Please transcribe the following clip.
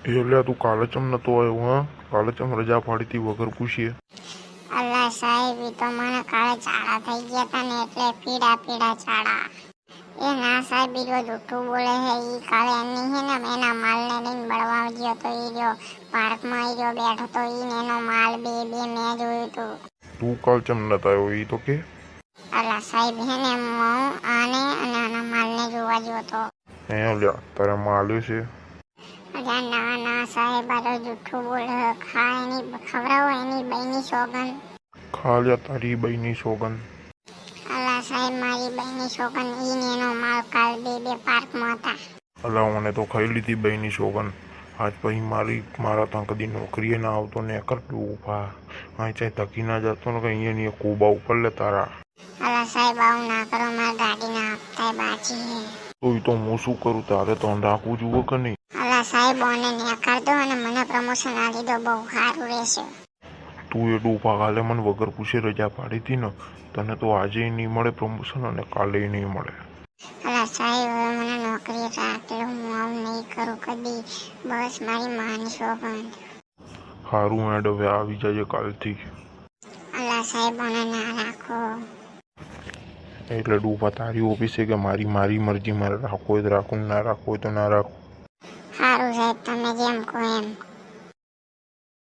એટલે તું કાલે ચમ નતો આવ્યો? હા, કાલે ચમ રજા પાડી હતી વગર પૂછીએ? અલ્લા સાહેબ, ઈ તો મને કાલે ચાળા થઈ ગયા હતા ને એટલે પીડા પીડા ચાળા. એ ના સાહેબ, ઈ જો જૂઠું બોલે હે. ઈ કાલે એની હે ને એના માલને લઈને બળવા ગયો તો ઈ જો પાર્કમાં ઈ જો બેઠો તો ઈ ને એનો માલ બે મેં જોયું તું. તું કાલ ચમ નતો આવ્યો ઈ તો કે? અલ્લા સાહેબ, હે ને હું આને અને આના માલને જોવા ગયો તો. હે લ્યા, તારે માલ્યો છે? અલ્યા ના ના સાહેબ, આ તો જૂઠું બોલે હે. ખવડાવો એની બઈની સોગન. ખા લ્યા તારી બઈની સોગન. અલ્લા સાહેબ, મારી બઈની સોગન. ઈ ને એનો માલ કાલ બે પાર્કમાં હતા. અલા મને તો ખાઈ લીધી બઈની સોગન. આજ પછી મારા ત્યાં કદી નોકરીએ ના આવતો ને કરતું ઊભા. અહીં ચાઈ ધકી ના જતો ને કઈ અહીંયા કોબા ઉપર લે તારા. અલ્લા સાહેબ, આવું ના કરો. મારી ગાડીના હપ્તા બાકી હે. તો ઈ તો હું શું કરું? તારે તો રાખવું જુઓ કે નહીં? અલ્લા સાહેબ, ઓને નેકાર દો અને મને પ્રમોશન આપી દો. બહુ સારું રહેશે. તું એ ડૂબા કાલે મને વગર પૂછે રજા પાડી હતી ને, તને તો આજે નહીં મળે પ્રમોશન અને કાલે નહીં મળે. અલ્લા સાહેબ, હવે મને નોકરી રાખજો. હું આવું નહીં કરું કદી. બસ મારી માની સોગંદ. સારું એડ હવે આવી જાય કાલથી. અલ્લા સાહેબ, મને ના રાખો. એટલે ડૂબા તારી ઓફિસે કે મારી મરજી, મારે રાખવું હોય તો રાખું, ના રાખવું હોય તો ના રાખું. સારું સાહેબ, તમે જેમ કહો એમ.